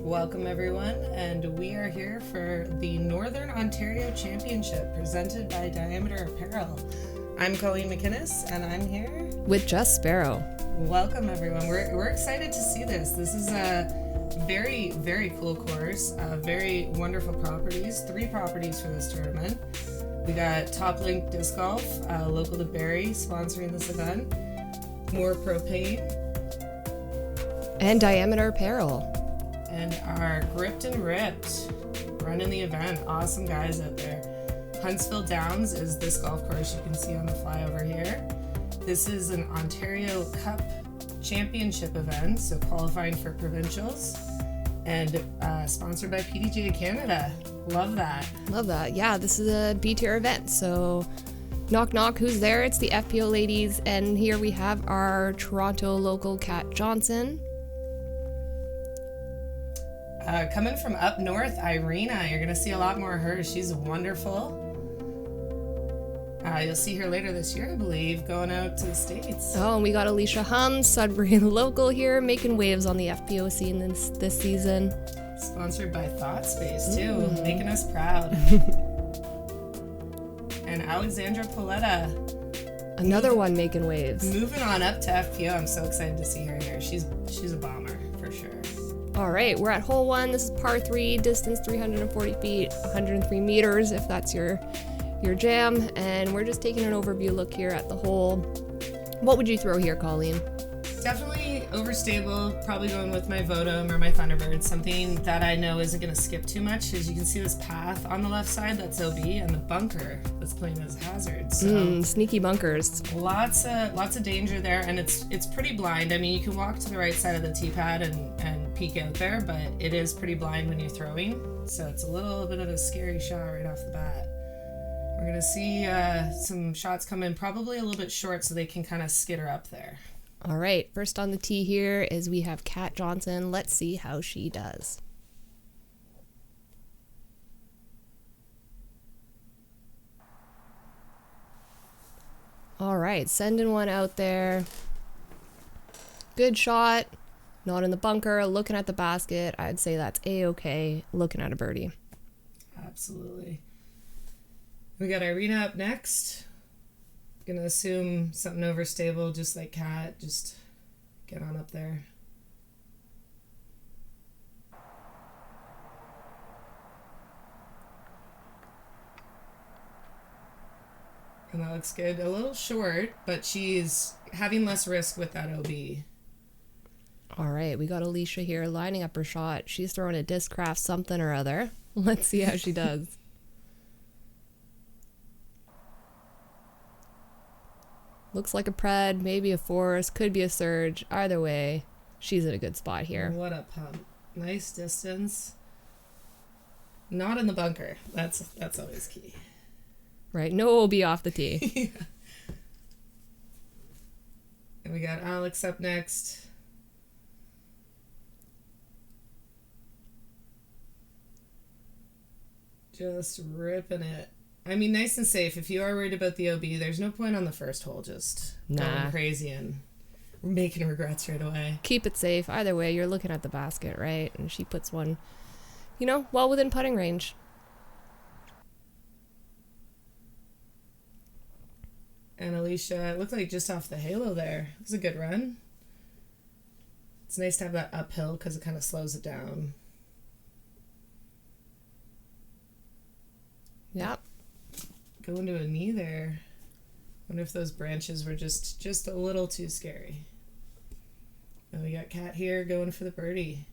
Welcome everyone, and we are here for the Northern Ontario Championship presented by Diameter Apparel. I'm Colleen McInnes, and I'm here with Jess Sparrow. Welcome everyone. We're excited to see this. This is a very, very cool course. Very wonderful properties. 3 properties for this tournament. We got Top Link Disc Golf, local to Barrie, sponsoring this event. More Propane. And Diameter Apparel. And our Gripped and Ripped running the event. Awesome guys out there. Huntsville Downs is this golf course you can see on the flyover here. This is an Ontario Cup Championship event, so qualifying for provincials, and sponsored by PDGA Canada. Love that. Love that. Yeah, this is a B-tier event, so knock knock, who's there? It's the FPO ladies, and here we have our Toronto local Kat Johnson. Coming from up north, Irina. You're going to see a lot more of her. She's wonderful. You'll see her later this year, I believe, going out to the States. Oh, and we got Alicia Hum, Sudbury local here, making waves on the FPO scene this season. Sponsored by ThoughtSpace, too, making us proud. And Alexandra Poletto. Another one making waves. Moving on up to FPO. I'm so excited to see her here. She's a bomber, for sure. All right, we're at hole 1. This is par 3, distance 340 feet, 103 meters, if that's your jam. And we're just taking an overview look here at the hole. What would you throw here, Colleen? Definitely overstable, probably going with my Votum or my Thunderbird, something that I know isn't going to skip too much. As you can see, this path on the left side, that's OB, and the bunker that's playing as hazard. So sneaky bunkers. Lots of danger there, and it's pretty blind. I mean, you can walk to the right side of the tee pad and peek out there, but it is pretty blind when you're throwing, so it's a little bit of a scary shot right off the bat. We're going to see some shots come in probably a little bit short so they can kind of skitter up there. All right, first on the tee here is we have Kat Johnson. Let's see how she does. All right, sending one out there. Good shot. Not in the bunker. Looking at the basket, I'd say that's A-okay. Looking at a birdie. Absolutely. We got Irina up next. Gonna assume something overstable, just like Kat. Just get on up there. And that looks good. A little short, but she's having less risk with that OB. All right, we got Alicia here lining up her shot. She's throwing a discraft something or other. Let's see how she does. Looks like a pred, maybe a force, could be a surge. Either way, she's in a good spot here. What a pump. Nice distance. Not in the bunker. That's always key. Right, no OB off the tee. Yeah. And we got Alex up next. Just ripping it. I mean, nice and safe. If you are worried about the OB, there's no point on the first hole just going crazy and making regrets right away. Keep it safe. Either way, you're looking at the basket, right? And she puts one, well within putting range. And Alicia, it looked like just off the halo there. It was a good run. It's nice to have that uphill because it kind of slows it down. Yep. Going to a knee there. Wonder if those branches were just a little too scary. And we got Kat here going for the birdie.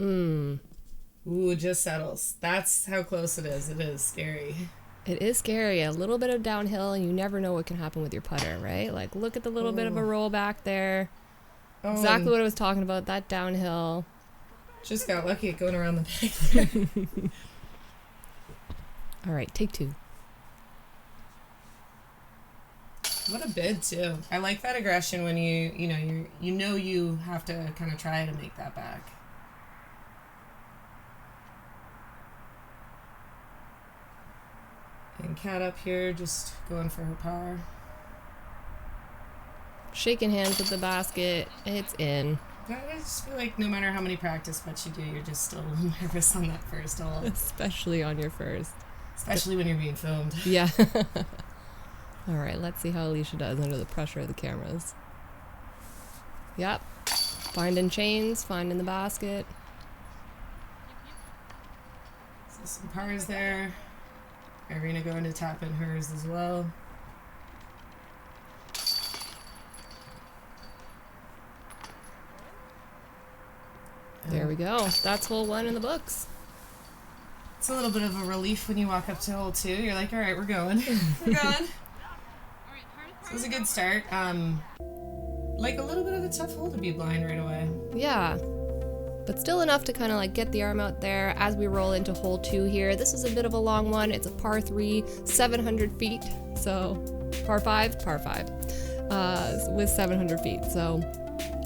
Ooh, just settles. That's how close it is. It is scary. It is scary. A little bit of downhill, and you never know what can happen with your putter, right? Like, look at the little bit of a roll back there. Exactly what I was talking about, that downhill. Just got lucky at going around the back there. All right, take 2. What a bid, too. I like that aggression when you have to kind of try to make that back. And Kat up here just going for her power. shaking hands with the basket. It's in. I just feel like no matter how many practice putts you do, you're just still a little nervous on that first hole. Especially on your first. Especially when you're being filmed. Yeah. All right, let's see how Alicia does under the pressure of the cameras. Yep. Finding chains, finding the basket. So some pars there. Irina going to tap in hers as well. There we go. That's hole 1 in the books. It's a little bit of a relief when you walk up to hole 2. You're like, all right, we're going. We're going. So it was a good start. Like a little bit of a tough hole to be blind right away. Yeah. But still enough to kind of like get the arm out there as we roll into hole 2 here. This is a bit of a long one. It's a par 3, 700 feet. So par 5, with 700 feet. So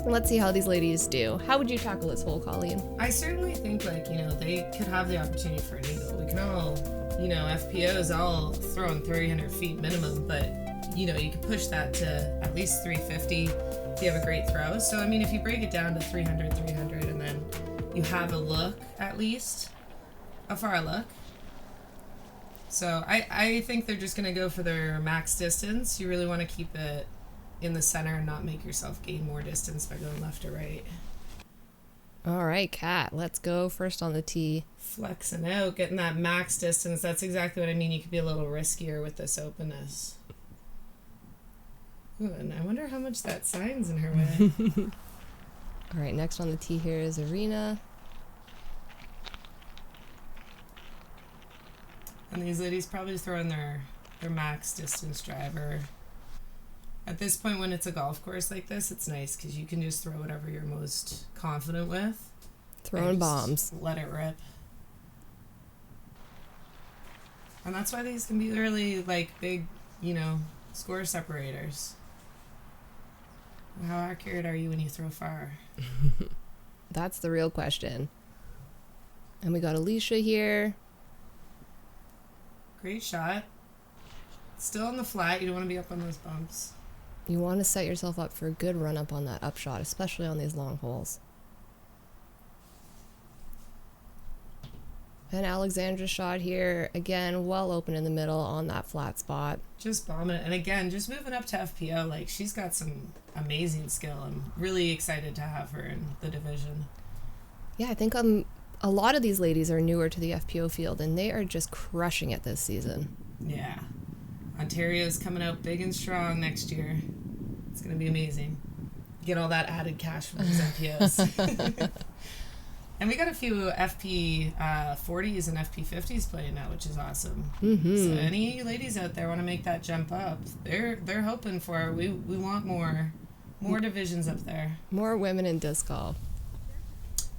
let's see how these ladies do. How would you tackle this hole, Colleen? I certainly think, like, you know, they could have the opportunity for an eagle. We can all, you know, FPOs all throwing 300 feet minimum, but, you know, you could push that to at least 350 if you have a great throw. So, I mean, if you break it down to 300, and then you have a look, at least, a far look. So I think they're just going to go for their max distance. You really want to keep it in the center and not make yourself gain more distance by going left or right. All right, Kat, let's go first on the tee. Flexing out, getting that max distance. That's exactly what I mean. You could be a little riskier with this openness. Ooh, and I wonder how much that sign's in her way. All right, next on the tee here is Irina. And these ladies probably throwing their max distance driver. At this point, when it's a golf course like this, it's nice because you can just throw whatever you're most confident with. Throwing bombs. Let it rip. And that's why these can be really, like, big, you know, score separators. How accurate are you when you throw far? That's the real question. And we got Alicia here. Great shot. Still on the flat. You don't want to be up on those bumps. You want to set yourself up for a good run up on that upshot, especially on these long holes. And Alexandra's shot here, again, well open in the middle on that flat spot. Just bombing it. And again, just moving up to FPO, like, she's got some amazing skill. I'm really excited to have her in the division. Yeah, I think a lot of these ladies are newer to the FPO field, and they are just crushing it this season. Yeah. Ontario's coming out big and strong next year. It's going to be amazing. Get all that added cash from those FPOs. And we got a few FP 40s and FP 50s playing now, which is awesome. Mm-hmm. So any ladies out there want to make that jump up, they're hoping for. We want more divisions up there. More women in disc golf.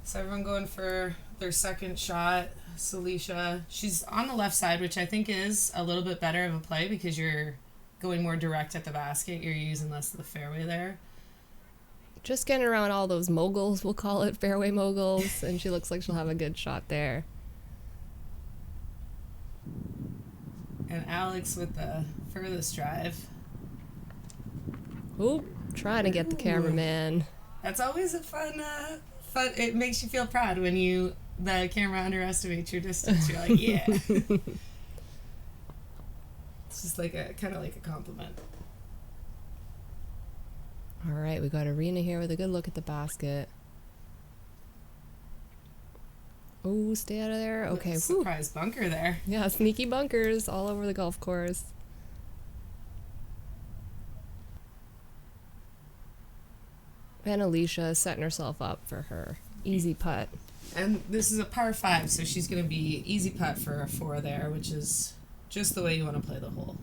So everyone going for their second shot. Celicia, she's on the left side, which I think is a little bit better of a play because you're going more direct at the basket. You're using less of the fairway there. Just getting around all those moguls, we'll call it, fairway moguls, and she looks like she'll have a good shot there. And Alex with the furthest drive. Oop, trying to get the cameraman. That's always a fun. It makes you feel proud when the camera underestimates your distance. You're like, yeah. It's just like kind of like a compliment. All right, we got Irina here with a good look at the basket. Oh, stay out of there. Okay. Surprise bunker there. Yeah, sneaky bunkers all over the golf course. And Alicia setting herself up for her easy putt. And this is a par 5, so she's going to be easy putt for a 4 there, which is just the way you want to play the hole.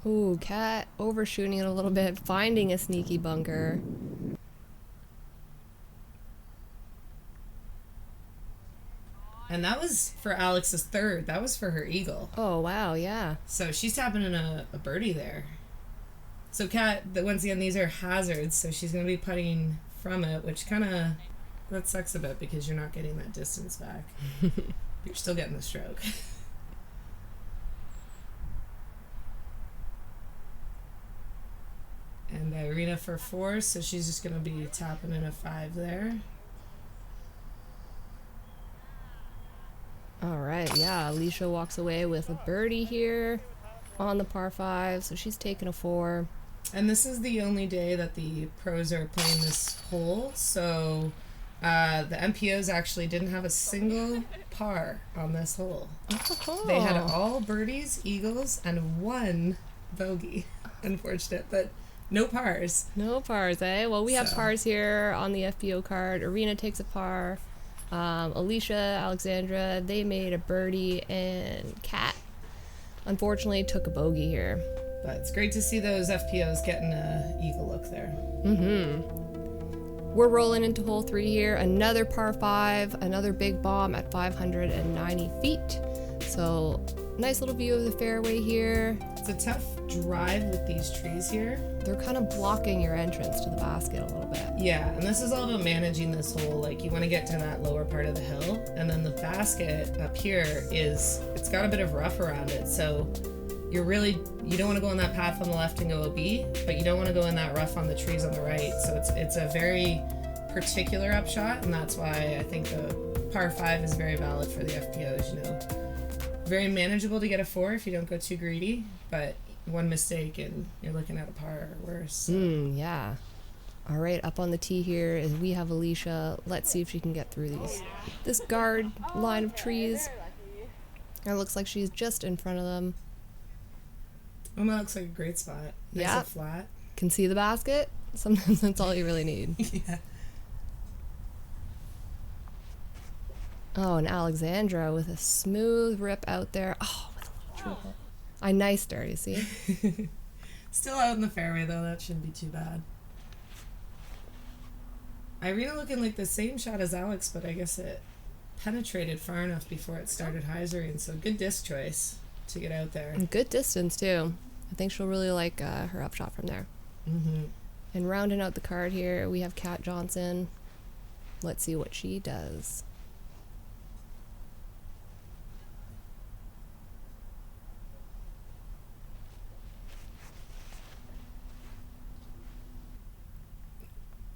Ooh, Kat overshooting it a little bit, finding a sneaky bunker. And that was for Alex's third. That was for her eagle. Oh, wow, yeah. So she's tapping in a birdie there. So Kat, once again, these are hazards, so she's going to be putting from it, which kind of, that sucks a bit because you're not getting that distance back. You're still getting the stroke. And Irina Arena for 4, so she's just going to be tapping in a 5 there. All right, yeah, Alicia walks away with a birdie here on the par 5, so she's taking a 4. And this is the only day that the pros are playing this hole, so the MPOs actually didn't have a single par on this hole. Oh. They had all birdies, eagles, and 1 bogey. Unfortunate, but no pars. No pars, eh? Well, we have So. pars here on the FPO card. Arena takes a par. Alicia, Alexandra, they made a birdie, and Kat, unfortunately, took a bogey here. But it's great to see those FPOs getting a eagle look there. We're rolling into hole 3 here. Another par 5, another big bomb at 590 feet. So, nice little view of the fairway here. It's a tough drive with these trees here. They're kind of blocking your entrance to the basket a little bit. Yeah, and this is all about managing this hole. Like, you want to get to that lower part of the hill, and then the basket up here it's got a bit of rough around it, so you don't want to go on that path on the left and go OB, but you don't want to go in that rough on the trees on the right. So it's a very particular upshot, and that's why I think the par 5 is very valid for the FPOs, you know. Very manageable to get a 4 if you don't go too greedy, but one mistake and you're looking at a par or worse. So. Yeah. All right, up on the tee here is we have Alicia. Let's see if she can get through this guard line of trees. It looks like she's just in front of them. Oh, that looks like a great spot. Nice Yeah. and flat. Can see the basket. Sometimes that's all you really need. Yeah. Oh, and Alexandra with a smooth rip out there. Oh, with a little triple. I niced her, you see? Still out in the fairway, though. That shouldn't be too bad. Irina looking like the same shot as Alex, but I guess it penetrated far enough before it started hyzering, so good disc choice to get out there. And good distance, too. I think she'll really like her upshot from there. Mm-hmm. And rounding out the card here, we have Kat Johnson. Let's see what she does.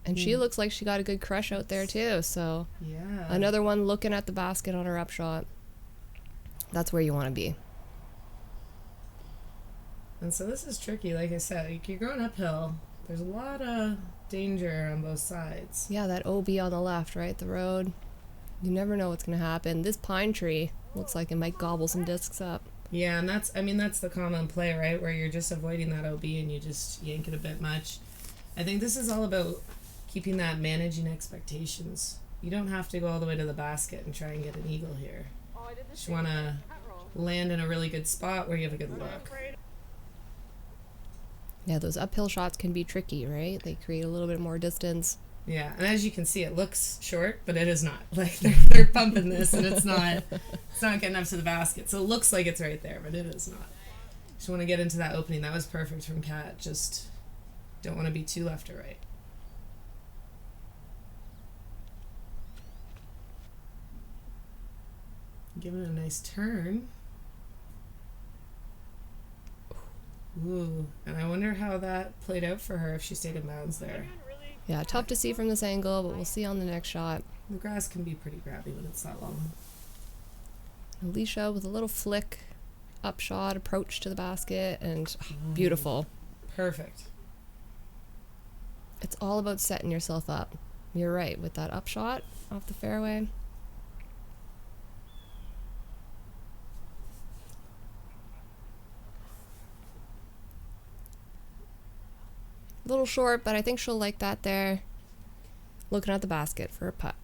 And she looks like she got a good crush out there too, so Yeah. another one looking at the basket on her upshot. That's where you want to be. And so this is tricky, like I said. Like, you're going uphill. There's a lot of danger on both sides. Yeah, that OB on the left, right? The road. You never know what's going to happen. This pine tree looks like it might gobble some discs up. Yeah, and that's the common play, right? Where you're just avoiding that OB and you just yank it a bit much. I think this is all about keeping that managing expectations. You don't have to go all the way to the basket and try and get an eagle here. You just want to land in a really good spot where you have a good look. Yeah, those uphill shots can be tricky, right? They create a little bit more distance. Yeah, and as you can see, it looks short, but it is not. Like, they're pumping this, and it's not getting up to the basket. So it looks like it's right there, but it is not. Just want to get into that opening. That was perfect from Kat. Just don't want to be too left or right. Give it a nice turn. Ooh, and I wonder how that played out for her if she stayed in bounds there. Yeah, tough to see from this angle, but we'll see on the next shot. The grass can be pretty grabby when it's that long. Alicia with a little flick, upshot, approach to the basket, and beautiful. Perfect. It's all about setting yourself up. You're right, with that upshot off the fairway. A little short, but I think she'll like that there. Looking at the basket for a putt.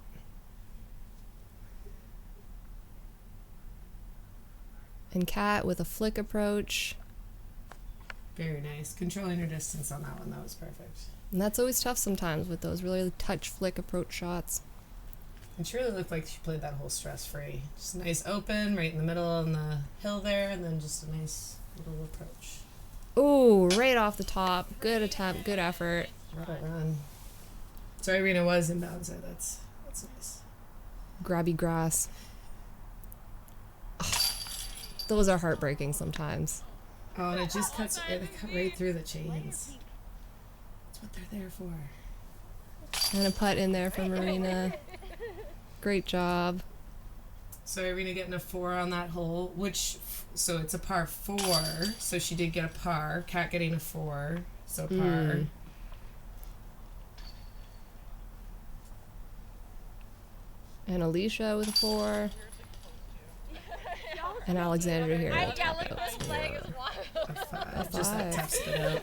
And Kat with a flick approach. Very nice. Controlling her distance on that one, that was perfect. And that's always tough sometimes with those really touch flick approach shots. And she really looked like she played that whole stress-free. Just a nice open, right in the middle on the hill there, and then just a nice little approach. Ooh, right off the top. Good attempt, good effort. What a run. So Irina was in bounds there. That's nice. Grabby grass. Those are heartbreaking sometimes. Oh, and it just cut right through the chains. That's what they're there for. And a putt in there from Marina. Great job. So Irina getting a 4 on that hole, so it's a par 4. So she did get a par. Kat getting a 4, so par. And Alicia with a 4. And Alexandra here. A 5. Just that tough spit out.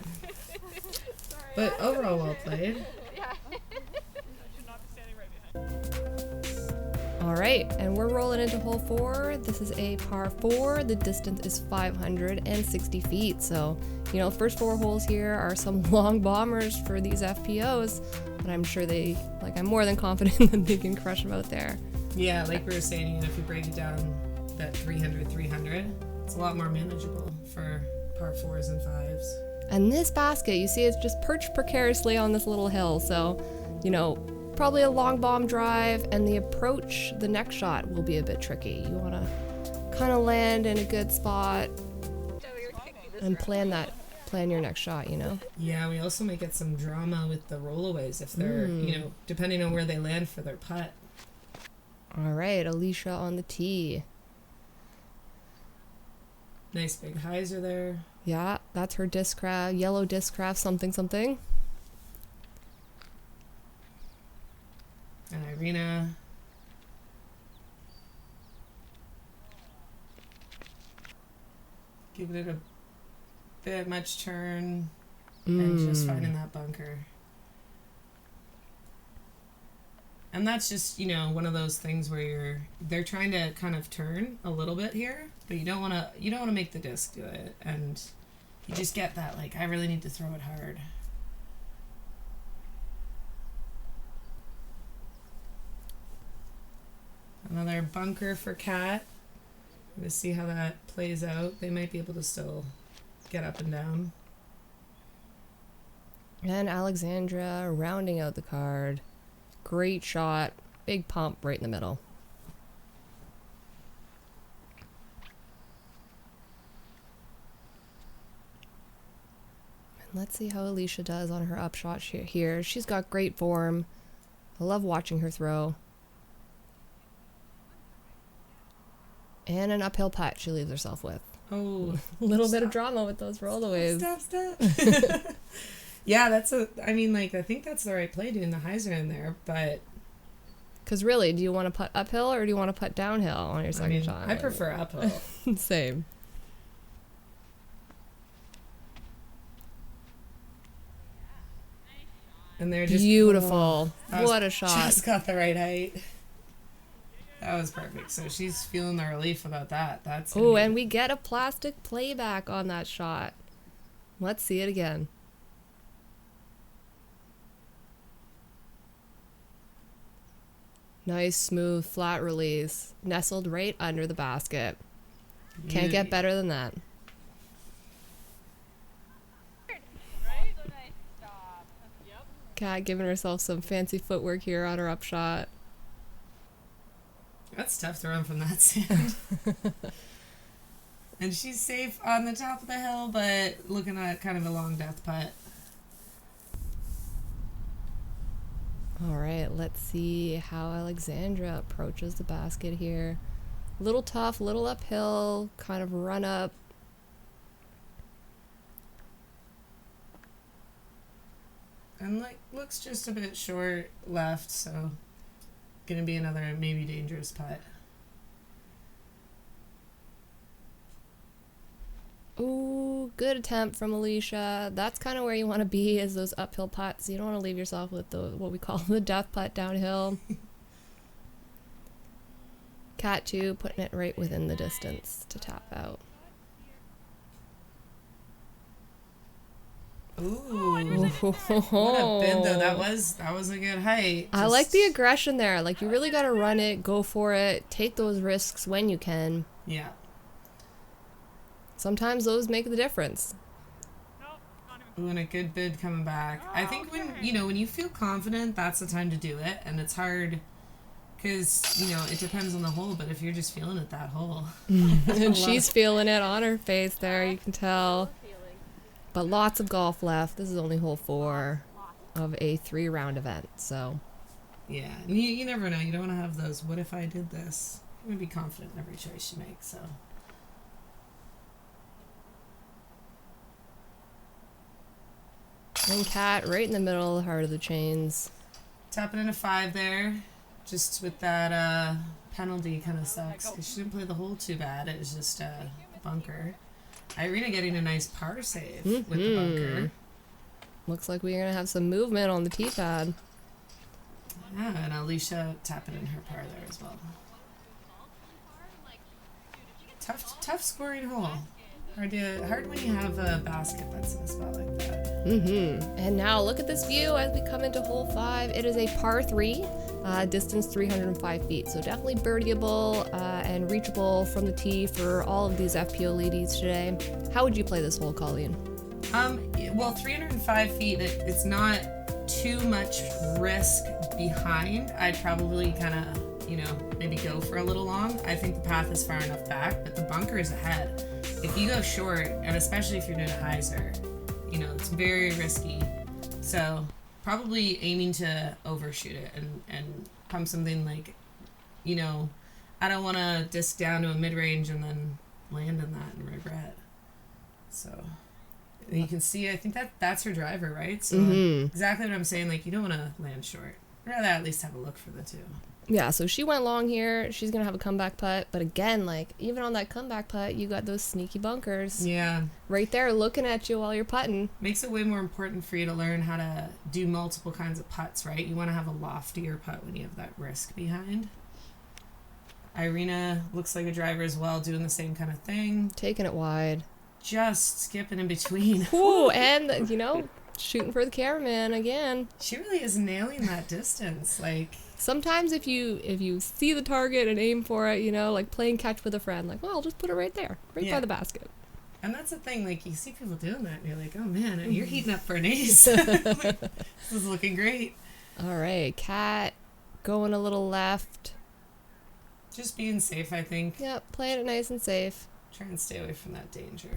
But overall, well played. All right, and we're rolling into hole 4. This is a par 4. The distance is 560 feet. So, you know, first 4 holes here are some long bombers for these FPOs, but I'm sure I'm more than confident that they can crush them out there. Yeah, like we were saying, you know, if you break it down, that 300, it's a lot more manageable for par 4s and 5s. And this basket, you see, it's just perched precariously on this little hill. So, you know, probably a long bomb drive, and the approach, the next shot will be a bit tricky. You want to kind of land in a good spot and plan your next shot, you know? Yeah, we also might get some drama with the rollaways if they're, you know, depending on where they land for their putt. All right, Alicia on the tee. Nice big hyzer there. Yeah, that's her discraft, yellow discraft, something. And Irina. Giving it a bit much turn and just finding that bunker. And that's just, you know, one of those things where they're trying to kind of turn a little bit here, but you don't want to make the disc do it, and you just get that, like, I really need to throw it hard. Another bunker for Kat. We'll see how that plays out. They might be able to still get up and down. And Alexandra rounding out the card. Great shot. Big pump right in the middle. And let's see how Alicia does on her upshot here. She's got great form. I love watching her throw. And an uphill putt she leaves herself with. Oh. A little bit of drama with those rollaways. Stop. Yeah, I think that's the right play doing the hyzer in there, but... Because really, do you want to putt uphill or do you want to putt downhill on your second shot? I prefer uphill. Same. And they're just... Beautiful. What a shot. Just got the right height. That was perfect. So she's feeling the relief about that. And we get a plastic playback on that shot. Let's see it again. Nice, smooth, flat release. Nestled right under the basket. Can't get better than that. Kat giving herself some fancy footwork here on her upshot. That's tough to run from that sand. And she's safe on the top of the hill, but looking at kind of a long death putt. All right, let's see how Alexandra approaches the basket here. Little tough, little uphill, kind of run up. And looks just a bit short left, so gonna be another maybe dangerous putt. Ooh, good attempt from Alicia. That's kind of where you want to be, is those uphill putts. You don't want to leave yourself with what we call the death putt downhill. Cat 2 putting it right within the distance to tap out. Ooh, what a bend though. That was a good height. I like the aggression there. Like, you really got to run it, go for it, take those risks when you can. Yeah. Sometimes those make the difference. Ooh, and a good bid coming back. I think when you feel confident, that's the time to do it, and it's hard because, it depends on the hole, but if you're just feeling it that hole. And she's feeling it on her face there, you can tell. But lots of golf left. This is only hole 4. of a 3-round event. So yeah, and you never know. You don't want to have those, what if I did this? You want to be confident in every choice you make, so. And Kat right in the middle, heart of the chains. Tapping in a 5 there, just with that penalty kind of sucks, because she didn't play the hole too bad. It was just a bunker. Irina getting a nice par save with the bunker. Looks like we're going to have some movement on the tee pad. Yeah, and Alicia tapping in her par there as well. Tough scoring hole. Hard when you have a basket that's in a spot like that. And now look at this view as we come into hole 5. It is a par 3, distance 305 feet. So definitely birdieable and reachable from the tee for all of these FPO ladies today. How would you play this hole, Colleen? Well, 305 feet, it's not too much risk behind. I'd probably kind of, maybe go for a little long. I think the path is far enough back, but the bunker is ahead. If you go short, and especially if you're doing a hyzer, it's very risky. So probably aiming to overshoot it and pump something like, I don't want to disc down to a mid-range and then land in that and regret. So you can see, I think that's her driver, right? So exactly what I'm saying, like you don't want to land short. I'd rather at least have a look for the 2. Yeah, so she went long here. She's going to have a comeback putt. But again, like, even on that comeback putt, you got those sneaky bunkers. Yeah. Right there looking at you while you're putting. Makes it way more important for you to learn how to do multiple kinds of putts, right? You want to have a loftier putt when you have that risk behind. Irina looks like a driver as well, doing the same kind of thing. Taking it wide. Just skipping in between. Ooh, and, shooting for the cameraman again. She really is nailing that distance. Like, sometimes if you see the target and aim for it, like playing catch with a friend, like, well, I'll just put it right there, by the basket. And that's the thing, like, you see people doing that, and you're like, oh man, you're heating up for an ace. This is looking great. All right, Kat going a little left. Just being safe, I think. Yep, playing it nice and safe. Try and stay away from that danger.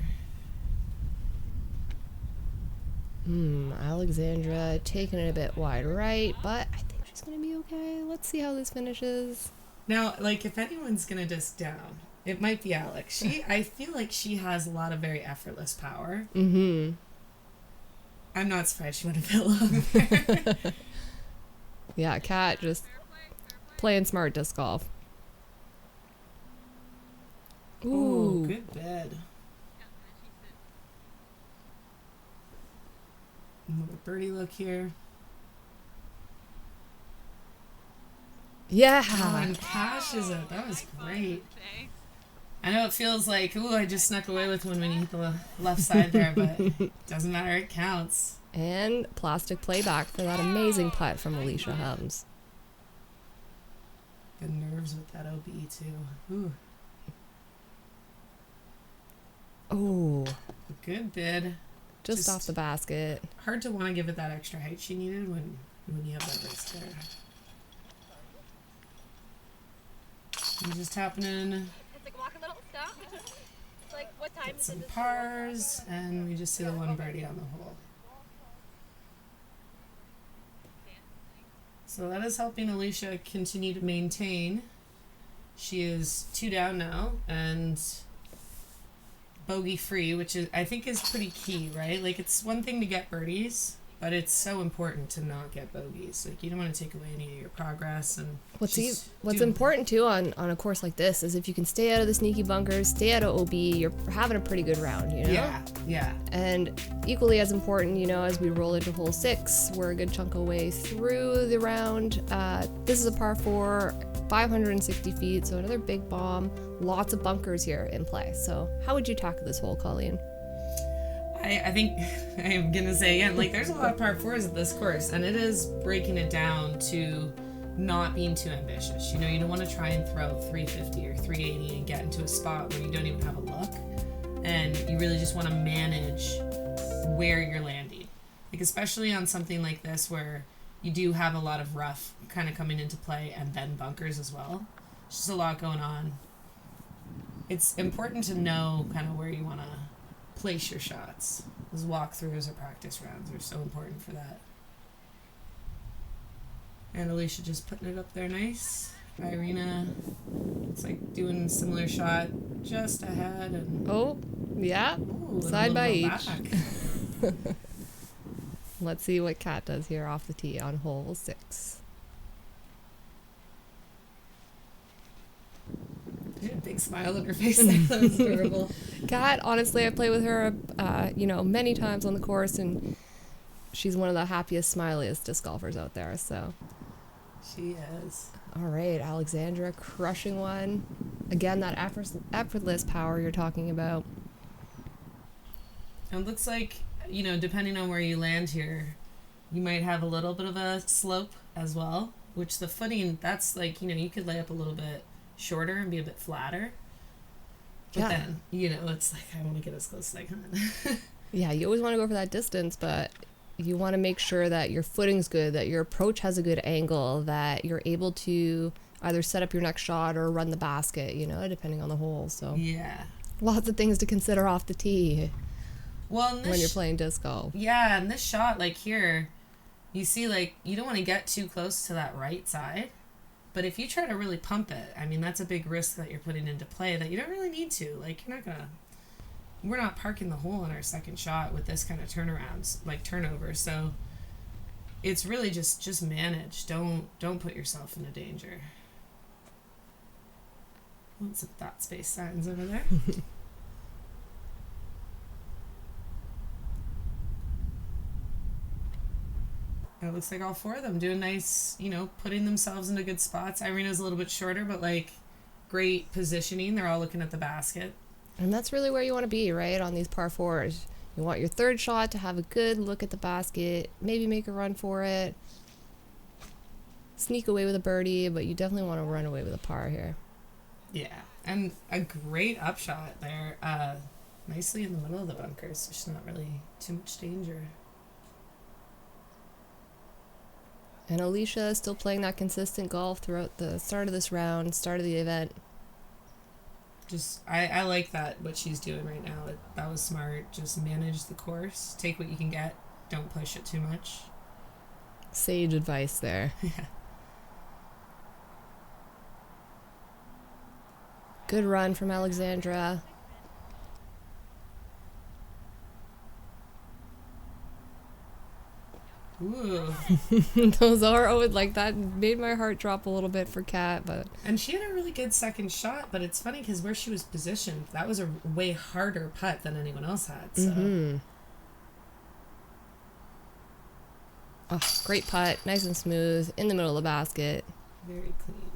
Alexandra taking it a bit wide right, but I think she's going to be okay. Let's see how this finishes. Now, like, if anyone's going to disc down, it might be Alex. I feel like she has a lot of very effortless power. I'm not surprised she went a bit long there. Yeah, Kat just playing smart disc golf. Ooh, good bed. Another birdie look here. Yeah. Oh, and cashes it. That was great. I know it feels like, ooh, I just snuck away with one when you hit the left side there, but it doesn't matter. It counts. And plastic playback for that amazing putt from Alicia Hums. Good nerves with that OB too. Ooh. Oh. Good bid. Just off the basket. Hard to want to give it that extra height she needed when you have that risk there. I'm just tapping in. It's like walk a little, stop. It's like what time Get is some it? pars, and we just see the one birdie on the hole. So that is helping Alicia continue to maintain. She is 2 down now, and bogey free, which I think is pretty key, right? Like, it's one thing to get birdies, but it's so important to not get bogeys. Like, you don't want to take away any of your progress. And what's important too on a course like this is if you can stay out of the sneaky bunkers, stay out of OB, you're having a pretty good round, Yeah. And equally as important, as we roll into hole 6, we're a good chunk away through the round. This is a par 4, 560 feet, so another big bomb. Lots of bunkers here in play. So how would you tackle this hole, Colleen? I think I'm going to say again, like, there's a lot of par 4s at this course, and it is breaking it down to not being too ambitious. You don't want to try and throw 350 or 380 and get into a spot where you don't even have a look, and you really just want to manage where you're landing. Like, especially on something like this where you do have a lot of rough kind of coming into play and then bunkers as well. It's just a lot going on. It's important to know kind of where you want to place your shots. Those walkthroughs or practice rounds are so important for that. And Alicia just putting it up there nice. Irina, it's like doing a similar shot just ahead. And Oh, yeah. ooh, Side by each. Back. Let's see what Kat does here off the tee on hole 6. She had a big smile on her face there. That was adorable. Kat, honestly, I played with her, many times on the course, and she's one of the happiest, smiliest disc golfers out there. So, She is. all right, Alexandra crushing one. Again, that effortless power you're talking about. It looks like, depending on where you land here, you might have a little bit of a slope as well, which the footing, that's like, you could lay up a little bit shorter and be a bit flatter. But then, it's like, I want to get as close as I can. Yeah, you always want to go for that distance, but you want to make sure that your footing's good, that your approach has a good angle, that you're able to either set up your next shot or run the basket, depending on the hole. So Yeah. lots of things to consider off the tee Well, when you're playing disc golf. Yeah, and this shot, like here, you see, like, you don't want to get too close to that right side. But if you try to really pump it, I mean, that's a big risk that you're putting into play that you don't really need to. Like, we're not parking the hole on our second shot with this kind of turnover. So it's really just manage. Don't put yourself into danger. Lots of thought space signs over there. It looks like all 4 of them doing nice, putting themselves into good spots. Irina's a little bit shorter, but like great positioning. They're all looking at the basket. And that's really where you want to be, right, on these par 4s. You want your third shot to have a good look at the basket, maybe make a run for it, sneak away with a birdie, but you definitely want to run away with a par here. Yeah, and a great upshot there. Nicely in the middle of the bunkers, so there's not really too much danger. And Alicia is still playing that consistent golf throughout the start of this round, start of the event. I like that, what she's doing right now. That was smart. Just manage the course. Take what you can get. Don't push it too much. Sage advice there. Yeah. Good run from Alexandra. Ooh. Those are like that made my heart drop a little bit for Kat, but And she had a really good second shot, but it's funny because where she was positioned, that was a way harder putt than anyone else had. So. Oh, great putt, nice and smooth, in the middle of the basket. Very clean.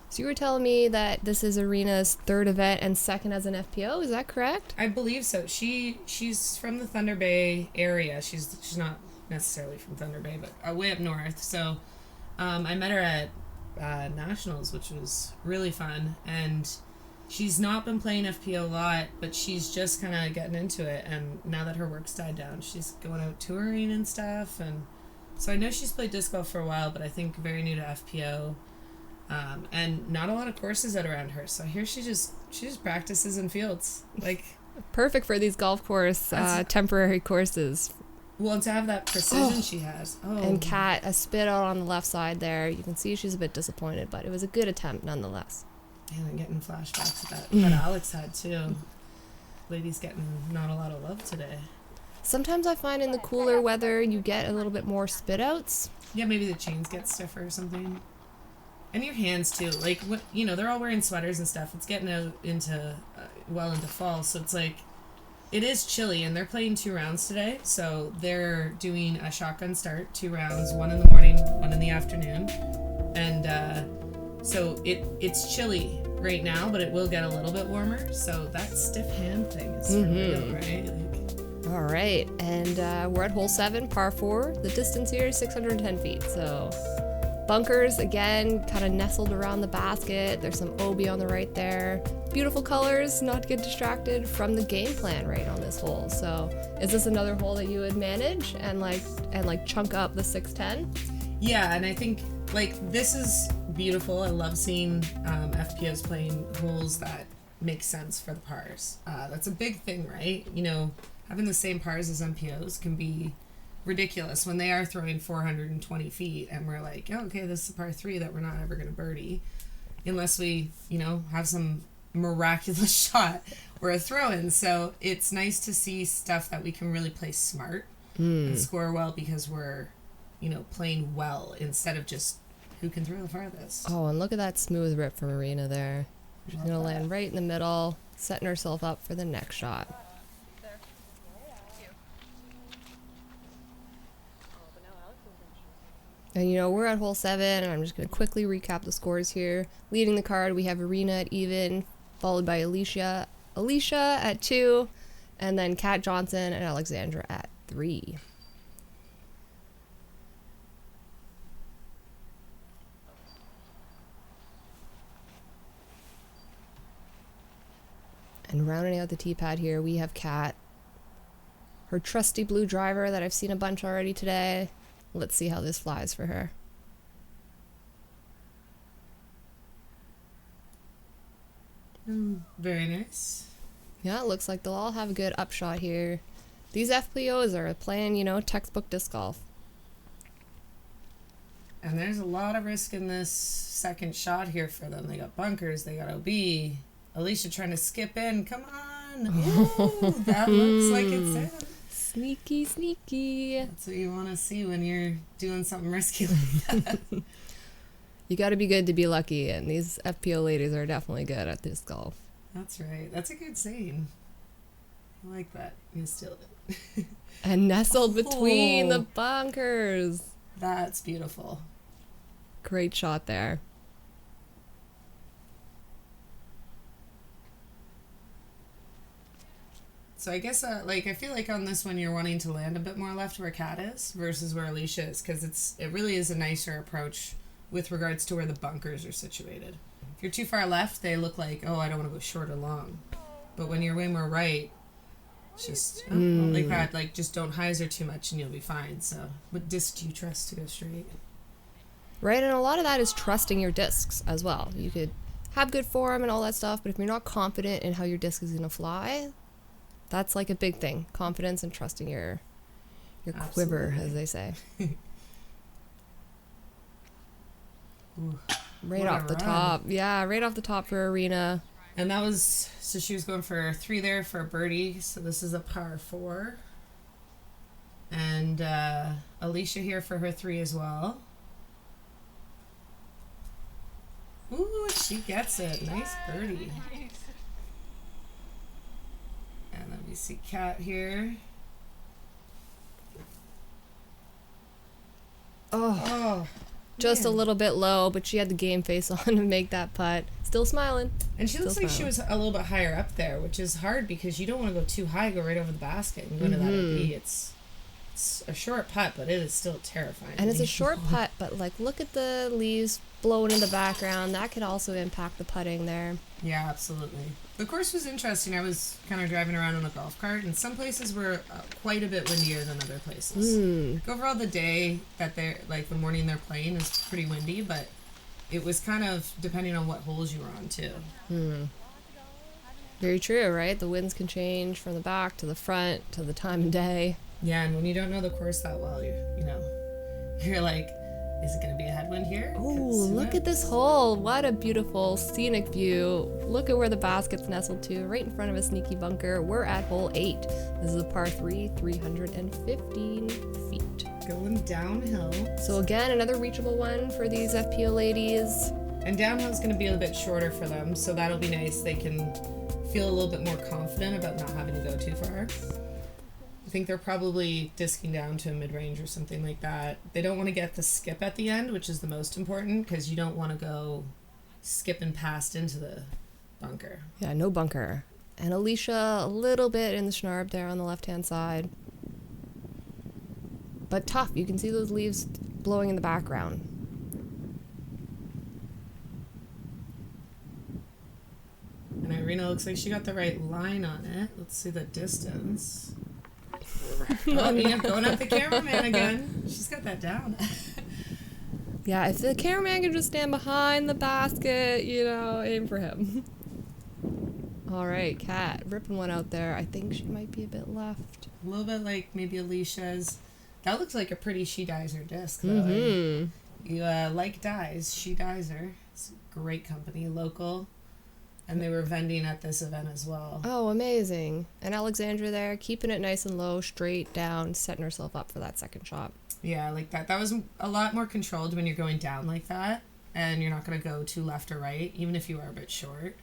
So you were telling me that this is Irina's third event and second as an FPO, is that correct? I believe so. She's from the Thunder Bay area. She's not necessarily from Thunder Bay, but way up north. So I met her at Nationals, which was really fun. And she's not been playing FPO a lot, but she's just kind of getting into it. And now that her work's died down, she's going out touring and stuff. And so I know she's played disc golf for a while, but I think very new to FPO. And not a lot of courses that are around her. So here she just practices in fields. Like perfect for these golf course temporary courses. Well, and to have that precision she has. Oh. And Kat, a spit out on the left side there. You can see she's a bit disappointed, but it was a good attempt nonetheless. And I'm getting flashbacks to that Alex had too. Lady's getting not a lot of love today. Sometimes I find in the cooler weather you get a little bit more spit outs. Yeah, maybe the chains get stiffer or something. And your hands too. Like, what, they're all wearing sweaters and stuff. It's getting out into fall, so it's like it is chilly, and they're playing 2 rounds today. So they're doing a shotgun start, 2 rounds, 1 in the morning, 1 in the afternoon, and so it's chilly right now, but it will get a little bit warmer. So that stiff hand thing is for real, right? All right, and we're at hole 7, par 4. The distance here is 610 feet. So bunkers, again, kind of nestled around the basket. There's some OB on the right there. Beautiful colors, not to get distracted from the game plan right on this hole. So is this another hole that you would manage and chunk up the 610? Yeah, and I think this is beautiful. I love seeing FPOs playing holes that make sense for the pars. That's a big thing, right? having the same pars as MPOs can be ridiculous when they are throwing 420 feet and we're like, oh, okay, this is a par 3 that we're not ever going to birdie unless we, have some miraculous shot or a throw-in. So it's nice to see stuff that we can really play smart and score well because we're, playing well instead of just who can throw the farthest. Oh, and look at that smooth rip from Arena there. She's going to land right in the middle, setting herself up for the next shot. And we're at hole 7, and I'm just going to quickly recap the scores here. Leading the card, we have Arena at even, followed by Alicia at 2, and then Kat Johnson and Alexandra at 3. And rounding out the tee pad here, we have Kat. Her trusty blue driver that I've seen a bunch already today. Let's see how this flies for her. Very nice. Yeah, it looks like they'll all have a good upshot here. These FPOs are playing, textbook disc golf. And there's a lot of risk in this second shot here for them. They got bunkers, they got OB. Alicia trying to skip in. Come on. Ooh, that looks like it's in. Sneaky, sneaky. That's what you want to see when you're doing something risky like that. You got to be good to be lucky, and these FPO ladies are definitely good at disc golf. That's right. That's a good saying. I like that. You steal it. And nestled between the bunkers. That's beautiful. Great shot there. So I guess, I feel like on this one you're wanting to land a bit more left where Kat is versus where Alicia is, because it really is a nicer approach with regards to where the bunkers are situated. If you're too far left, they look like, oh, I don't want to go short or long. But when you're way more right, it's just like that. Like, just don't hyzer too much and you'll be fine. So, what disc do you trust to go straight? Right, and a lot of that is trusting your discs as well. You could have good form and all that stuff, but if you're not confident in how your disc is going to fly, that's like a big thing. Confidence and trusting your quiver, as they say. Ooh, right off the top. Yeah, right off the top for Arena. And that was, so she was going for 3 there for a birdie. So this is a par 4. And Alicia here for her 3 as well. Ooh, she gets it. Nice birdie. And let me see Kat here. Oh, just man. a little bit low, but she had the game face on to make that putt. Still smiling. And she looks like she was a little bit higher up there, which is hard because you don't want to go too high, go right over the basket and go to that OB. It's a short putt, but it is still terrifying. And it's a short putt, but look at the leaves blowing in the background. That could also impact the putting there. Yeah, absolutely. The course was interesting. I was kind of driving around in a golf cart, and some places were quite a bit windier than other places. Overall, the day that they're, the morning they're playing is pretty windy, but it was kind of depending on what holes you were on, too. Very true, right? The winds can change from the back to the front to the time of day. Yeah, and when you don't know the course that well, you're like, is it going to be a headwind here? Oh, look at this hole. What a beautiful scenic view. Look at where the basket's nestled to, right in front of a sneaky bunker. We're at hole 8. This is a par 3, 315 feet. Going downhill. So again, another reachable one for these FPO ladies. And downhill's going to be a bit shorter for them, so that'll be nice. They can feel a little bit more confident about not having to go too far. I think they're probably disking down to a mid-range or something like that. They don't want to get the skip at the end, which is the most important, because you don't want to go skipping past into the bunker. Yeah, no bunker. And Alicia a little bit in the schnarb there on the left-hand side. But tough. You can see those leaves blowing in the background. And Irina looks like she got the right line on it. Let's see the distance. Oh, yeah, going at the cameraman again. She's got that down. Yeah, if the cameraman could just stand behind the basket, aim for him. All right, Kat ripping one out there. I think she might be a bit left. A little bit like maybe Alicia's. That looks like a pretty She Dizer disc, though. Mm-hmm. You like dyes, She Dizer. It's a great company, local. And they were vending at this event as well. Oh, amazing. And Alexandra there, keeping it nice and low, straight down, setting herself up for that second shot. Yeah, like that. That was a lot more controlled when you're going down like that. And you're not going to go too left or right, even if you are a bit short.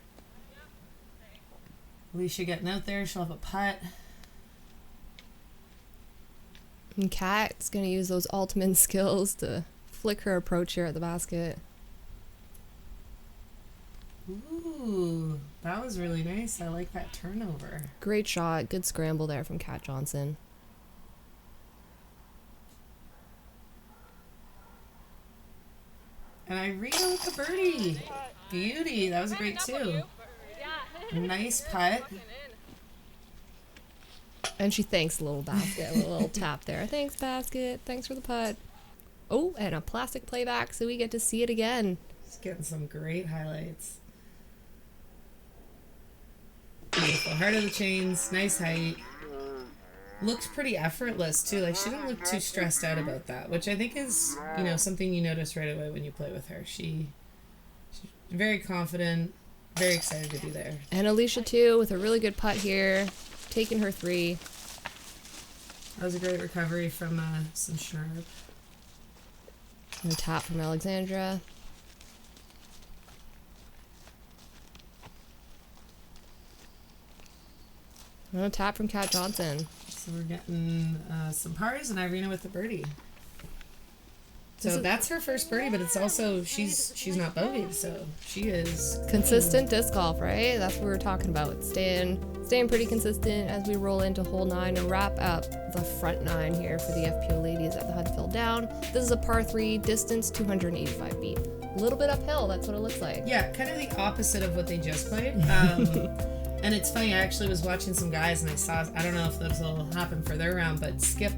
Alicia getting out there. She'll have a putt. And Kat's going to use those ultimate skills to flick her approach here at the basket. Ooh, that was really nice. I like that turnover. Great shot. Good scramble there from Kat Johnson. And Irina with the birdie. Beauty. That was great too. Nice putt. And she thanks the little basket. A little tap there. Thanks, basket. Thanks for the putt. Oh, and a plastic playback so we get to see it again. She's getting some great highlights. Beautiful. Heart of the chains. Nice height. Looked pretty effortless too. Like she didn't look too stressed out about that, which I think is, you know, something you notice right away when you play with her. She's very confident, very excited to be there. And Alicia too with a really good putt here, taking her 3. That was a great recovery from some sharp. And a tap from Alexandra. And a tap from Kat Johnson. So we're getting some pars and Irina with the birdie. So that's her first birdie, but it's also she's not bogeyed, so she is consistent disc golf, right? That's what we were talking about. Staying pretty consistent as we roll into hole 9 and wrap up the front 9 here for the FPO ladies at the Huntsville Down. This is a par 3, distance 285 feet. A little bit uphill, that's what it looks like. Yeah, kind of the opposite of what they just played. And it's funny, I actually was watching some guys and I saw, I don't know if this will happen for their round, but skip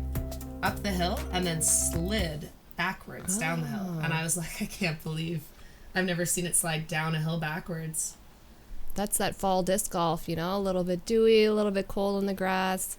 up the hill and then slid backwards down the hill. And I was like, I can't believe I've never seen it slide down a hill backwards. That's that fall disc golf, you know, a little bit dewy, a little bit cold in the grass.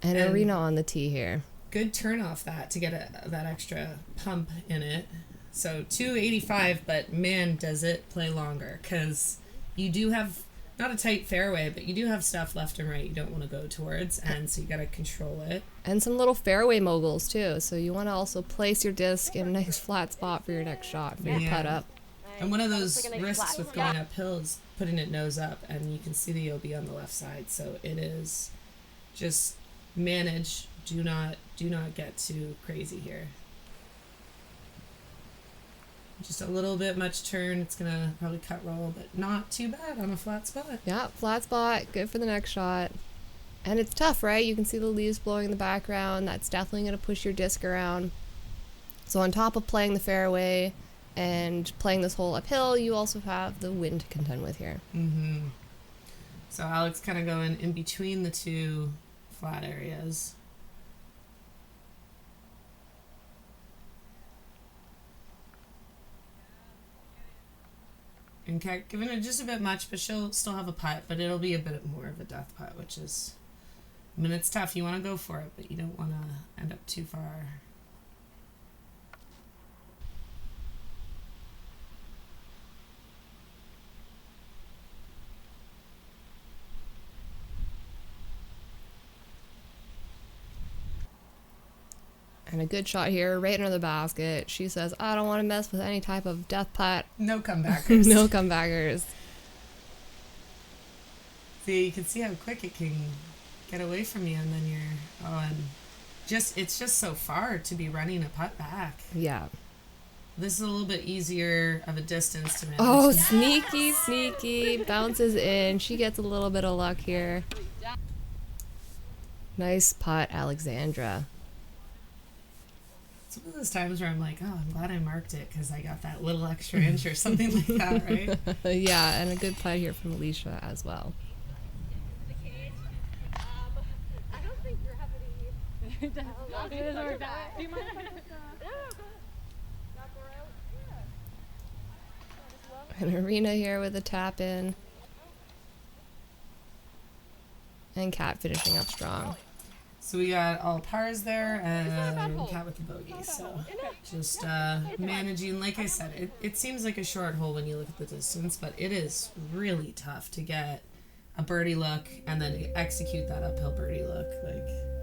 And Irina on the tee here. Good turn off that to get that extra pump in it. So 285, but man, does it play longer, because you do have not a tight fairway, but you do have stuff left and right you don't want to go towards, and so you got to control it. And some little fairway moguls too, so you want to also place your disc in a nice flat spot for your next shot, for your putt up. And one of those risks with going uphill is putting it nose up, and you can see the OB on the left side, so it is just manage. Do not get too crazy here. Just a little bit much turn. It's going to probably cut roll, but not too bad on a flat spot. Yeah, flat spot. Good for the next shot. And it's tough, right? You can see the leaves blowing in the background. That's definitely going to push your disc around. So on top of playing the fairway and playing this hole uphill, you also have the wind to contend with here. Mm-hmm. So Alex kind of going in between the two flat areas. And Kat giving it just a bit much, but she'll still have a putt, but it'll be a bit more of a death putt, which is, I mean, it's tough. You want to go for it, but you don't want to end up too far. And a good shot here, right under the basket. She says, I don't want to mess with any type of death putt. No comebackers. No comebackers. See, you can see how quick it can get away from you, and then it's just so far to be running a putt back. Yeah. This is a little bit easier of a distance to manage. Oh, sneaky. Bounces in. She gets a little bit of luck here. Nice putt, Alexandra. It's one of those times where I'm like, oh, I'm glad I marked it because I got that little extra inch or something like that, right? Yeah, and a good putt here from Alicia as well. I don't think you're having It doesn't work out. Do you mind if I put And Irina here with a tap in. And Kat finishing up strong. So we got all pars there and Cat with the bogey. So just managing, like I said, it seems like a short hole when you look at the distance, but it is really tough to get a birdie look and then execute that uphill birdie look.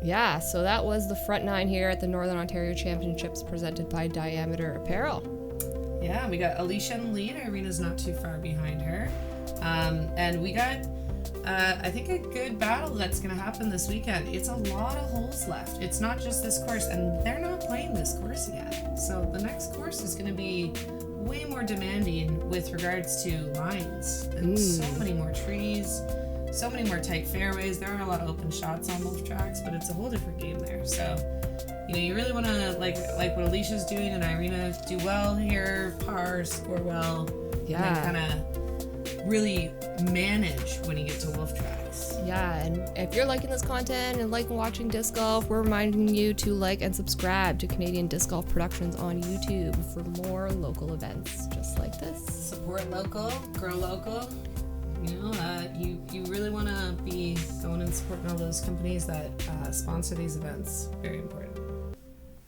Yeah, so that was the front nine here at the Northern Ontario Championships presented by Diameter Apparel. Yeah, we got Alicia in the lead. Irina's not too far behind her. And we got I think a good battle that's going to happen this weekend. It's a lot of holes left. It's not just this course, and they're not playing this course again. So the next course is going to be way more demanding with regards to lines and so many more trees, so many more tight fairways. There are a lot of open shots on both tracks, but it's a whole different game there. So, you really want to, like what Alicia's doing and Irina, do well here, par, score well, Yeah. and then kind of really manage when you get to wolf tracks. Yeah, and if you're liking this content and liking watching disc golf, we're reminding you to like and subscribe to Canadian Disc Golf Productions on YouTube for more local events just like this. Support local, grow local. You really want to be going and supporting all those companies that sponsor these events. Very important.